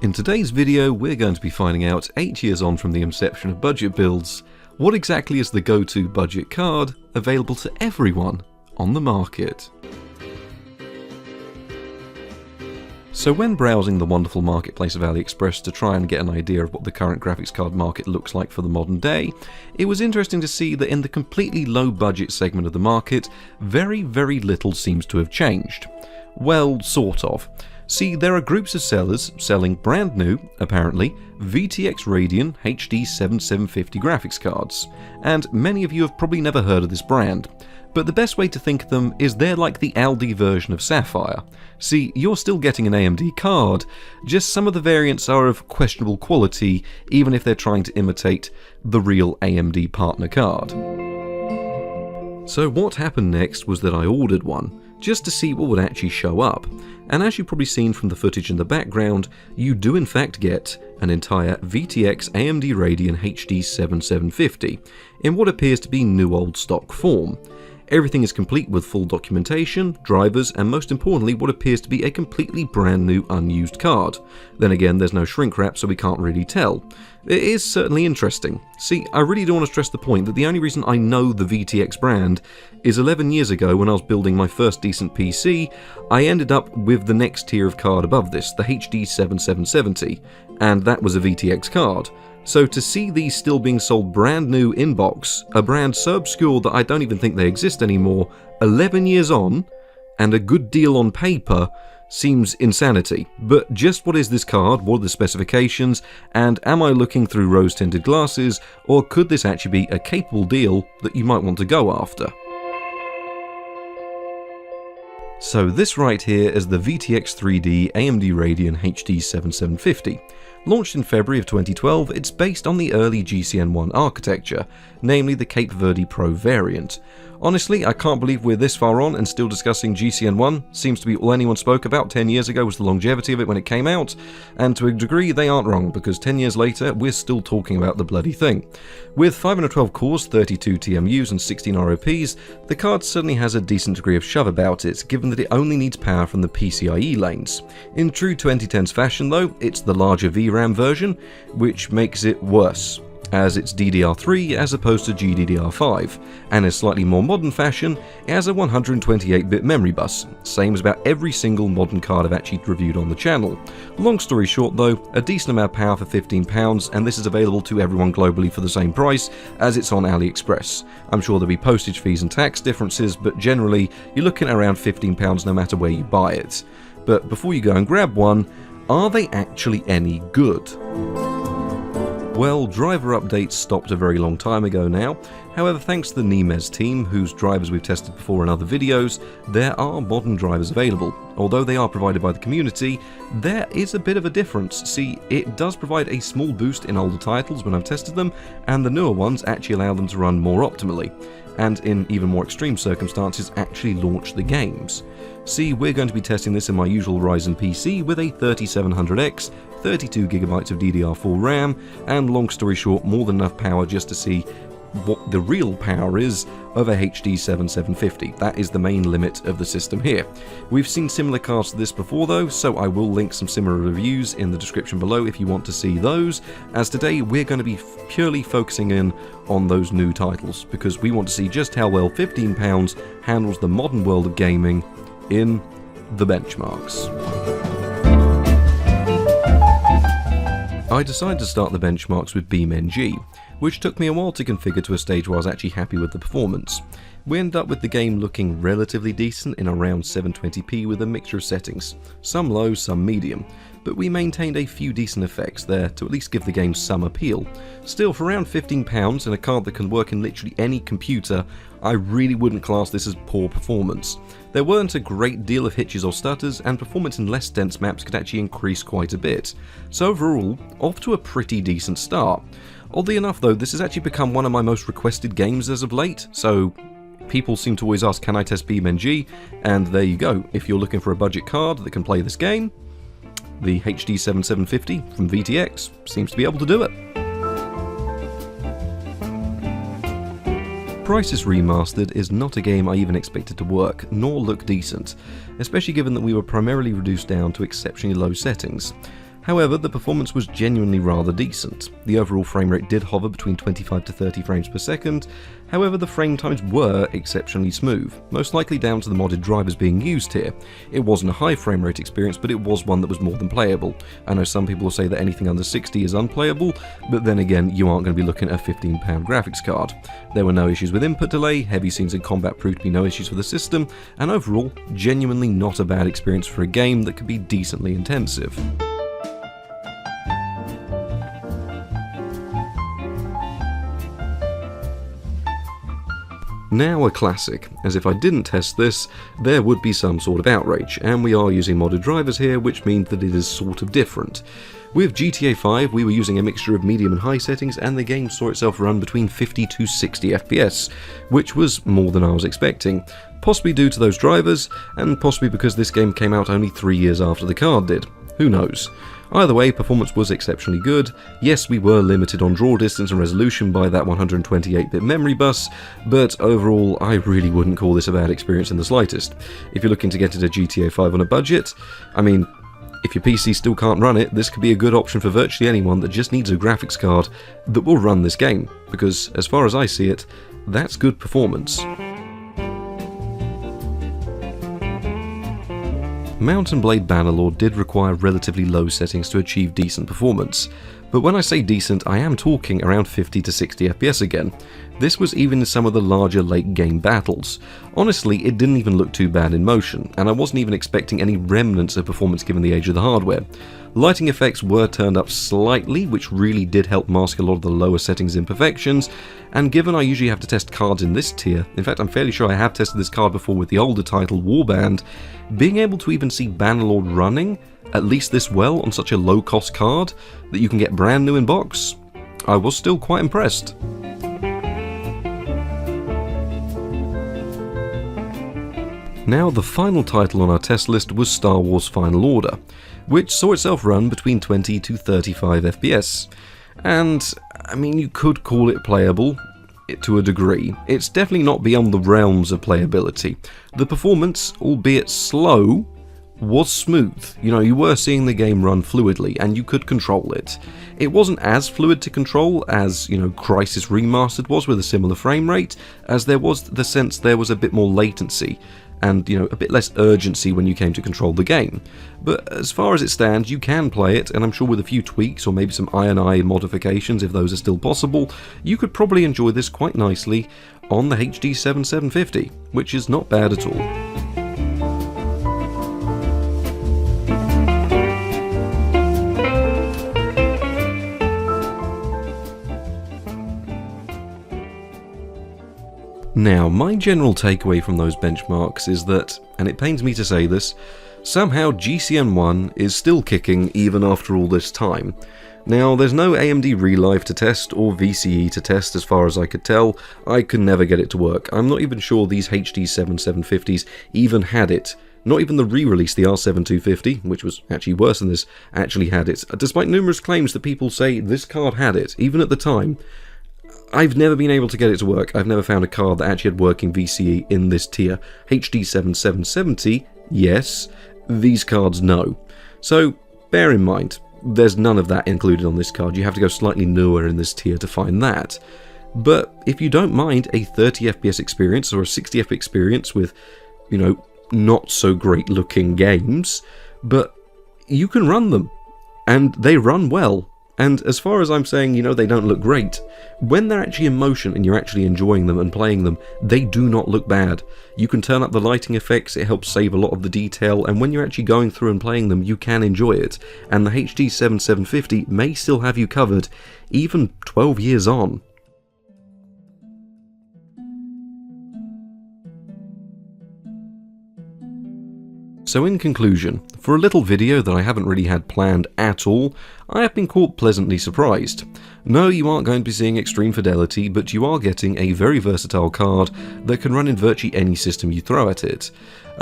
In today's video, we're going to be finding out, 8 years on from the inception of budget builds, what exactly is the go-to budget card available to everyone on the market. So when browsing the wonderful marketplace of AliExpress to try and get an idea of what the current graphics card market looks like for the modern day, it was interesting to see that in the completely low budget segment of the market, very little seems to have changed. Well, sort of. See, there are groups of sellers selling brand new, apparently, VTX Radeon HD 7750 graphics cards, and many of you have probably never heard of this brand. But the best way to think of them is they're like the Aldi version of Sapphire. See, you're still getting an AMD card, just some of the variants are of questionable quality, even if they're trying to imitate the real AMD partner card. So what happened next was that I ordered one, just to see what would actually show up, and as you've probably seen from the footage in the background, you do in fact get an entire VTX AMD Radeon HD 7750, in what appears to be new old stock form. Everything is complete with full documentation, drivers, and most importantly what appears to be a completely brand new unused card. Then again, there's no shrink wrap, so we can't really tell. It is certainly interesting. See, I really do want to stress the point that the only reason I know the VTX brand is 11 years ago when I was building my first decent PC, I ended up with the next tier of card above this, the HD 7770, and that was a VTX card. So to see these still being sold brand new in box, a brand so obscure that I don't even think they exist anymore, 11 years on, and a good deal on paper, seems insanity. But just what is this card, what are the specifications, and am I looking through rose-tinted glasses, or could this actually be a capable deal that you might want to go after? So this right here is the VTX 3D AMD Radeon HD 7750. Launched in February of 2012, it's based on the early GCN1 architecture, namely the Cape Verde Pro variant. Honestly, I can't believe we're this far on and still discussing GCN1. Seems to be all anyone spoke about 10 years ago was the longevity of it when it came out, and to a degree they aren't wrong, because 10 years later we're still talking about the bloody thing. With 512 cores, 32 TMUs and 16 ROPs, the card certainly has a decent degree of shove about it, given that it only needs power from the PCIe lanes. In true 2010s fashion though, it's the larger VRAM version, which makes it worse, as it's DDR3 as opposed to GDDR5, and in slightly more modern fashion, it has a 128-bit memory bus, same as about every single modern card I've actually reviewed on the channel. Long story short though, a decent amount of power for £15, and this is available to everyone globally for the same price as it's on AliExpress. I'm sure there'll be postage fees and tax differences, but generally you're looking at around £15 no matter where you buy it. But before you go and grab one, are they actually any good? Well, driver updates stopped a very long time ago now. However, thanks to the Nemez team, whose drivers we've tested before in other videos, there are modern drivers available. Although they are provided by the community, there is a bit of a difference. See, it does provide a small boost in older titles when I've tested them, and the newer ones actually allow them to run more optimally, and in even more extreme circumstances actually launch the games. See, we're going to be testing this in my usual Ryzen PC with a 3700X, 32GB of DDR4 RAM, and long story short, more than enough power just to see what the real power is of a HD 7750. That is the main limit of the system here. We've seen similar cards to this before though, so I will link some similar reviews in the description below if you want to see those, as today we're going to be purely focusing in on those new titles, because we want to see just how well £15 handles the modern world of gaming in the benchmarks. I decided to start the benchmarks with BeamNG, which took me a while to configure to a stage where I was actually happy with the performance. We ended up with the game looking relatively decent in around 720p with a mixture of settings, some low, some medium, but we maintained a few decent effects there to at least give the game some appeal. Still, for around £15 and a card that can work in literally any computer, I really wouldn't class this as poor performance. There weren't a great deal of hitches or stutters, and performance in less dense maps could actually increase quite a bit. So overall, off to a pretty decent start. Oddly enough though, this has actually become one of my most requested games as of late, so people seem to always ask, can I test BeamNG? And there you go. If you're looking for a budget card that can play this game, the HD 7750 from VTX seems to be able to do it. Crisis Remastered is not a game I even expected to work, nor look decent, especially given that we were primarily reduced down to exceptionally low settings. However, the performance was genuinely rather decent. The overall frame rate did hover between 25 to 30 frames per second, however the frame times were exceptionally smooth, most likely down to the modded drivers being used here. It wasn't a high frame rate experience, but it was one that was more than playable. I know some people will say that anything under 60 is unplayable, but then again, you aren't going to be looking at a £15 graphics card. There were no issues with input delay, heavy scenes in combat proved to be no issues for the system, and overall, genuinely not a bad experience for a game that could be decently intensive. Now a classic, as if I didn't test this, there would be some sort of outrage, and we are using modded drivers here, which means that it is sort of different. With GTA 5, we were using a mixture of medium and high settings, and the game saw itself run between 50 to 60 FPS, which was more than I was expecting, possibly due to those drivers, and possibly because this game came out only 3 years after the card did. Who knows? Either way, performance was exceptionally good. Yes, we were limited on draw distance and resolution by that 128-bit memory bus, but overall, I really wouldn't call this a bad experience in the slightest. If you're looking to get into GTA 5 on a budget, I mean, if your PC still can't run it, this could be a good option for virtually anyone that just needs a graphics card that will run this game, because as far as I see it, that's good performance. Mount & Blade Bannerlord did require relatively low settings to achieve decent performance, but when I say decent, I am talking around 50 to 60 FPS again. This was even in some of the larger late game battles. Honestly, it didn't even look too bad in motion, and I wasn't even expecting any remnants of performance given the age of the hardware. Lighting effects were turned up slightly, which really did help mask a lot of the lower settings imperfections, and given I usually have to test cards in this tier, in fact I'm fairly sure I have tested this card before with the older title Warband, being able to even see Bannerlord running, at least this well on such a low cost card that you can get brand new in box, I was still quite impressed. Now the final title on our test list was Star Wars Final Order, which saw itself run between 20 to 35 FPS. And, I mean, you could call it playable, to a degree. It's definitely not beyond the realms of playability. The performance, albeit slow, was smooth. You know, you were seeing the game run fluidly, and you could control it. It wasn't as fluid to control as, you know, Crysis Remastered was with a similar frame rate, as there was the sense there was a bit more latency, and, you know, a bit less urgency when you came to control the game. But as far as it stands, you can play it, and I'm sure with a few tweaks or maybe some I&I modifications, if those are still possible, you could probably enjoy this quite nicely on the HD 7750, which is not bad at all. Now, my general takeaway from those benchmarks is that, and it pains me to say this, somehow GCN1 is still kicking even after all this time. Now, there's no AMD Relive to test or VCE to test as far as I could tell. I could never get it to work. I'm not even sure these HD 7750s even had it. Not even the re-release, the R7250, which was actually worse than this, actually had it, despite numerous claims that people say this card had it, even at the time. I've never been able to get it to work. I've never found a card that actually had working VCE in this tier. HD 7770, yes. These cards, no. So, bear in mind, there's none of that included on this card. You have to go slightly newer in this tier to find that. But if you don't mind a 30 FPS experience or a 60 FPS experience with, you know, not so great looking games, but you can run them. And they run well. And as far as I'm saying, you know, they don't look great, when they're actually in motion and you're actually enjoying them and playing them, they do not look bad. You can turn up the lighting effects, it helps save a lot of the detail, and when you're actually going through and playing them, you can enjoy it. And the HD 7750 may still have you covered, even 12 years on. So in conclusion, for a little video that I haven't really had planned at all, I have been caught pleasantly surprised. No, you aren't going to be seeing extreme fidelity, but you are getting a very versatile card that can run in virtually any system you throw at it.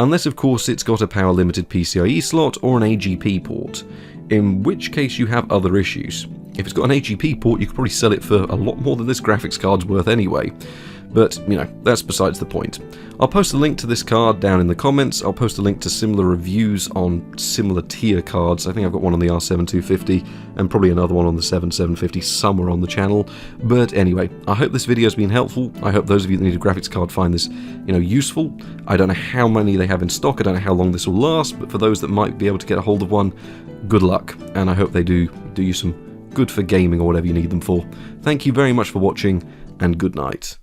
Unless of course it's got a power limited PCIe slot or an AGP port, in which case you have other issues. If it's got an AGP port, you could probably sell it for a lot more than this graphics card's worth anyway. but, you know, that's besides the point. I'll post a link to this card down in the comments. I'll post a link to similar reviews on similar tier cards. I think I've got one on the R7-250 and probably another one on the 7-750 somewhere on the channel. But anyway, I hope this video has been helpful. I hope those of you that need a graphics card find this, you know, useful. I don't know how many they have in stock. I don't know how long this will last, but for those that might be able to get a hold of one, good luck. And I hope they do you some good for gaming or whatever you need them for. Thank you very much for watching, and good night.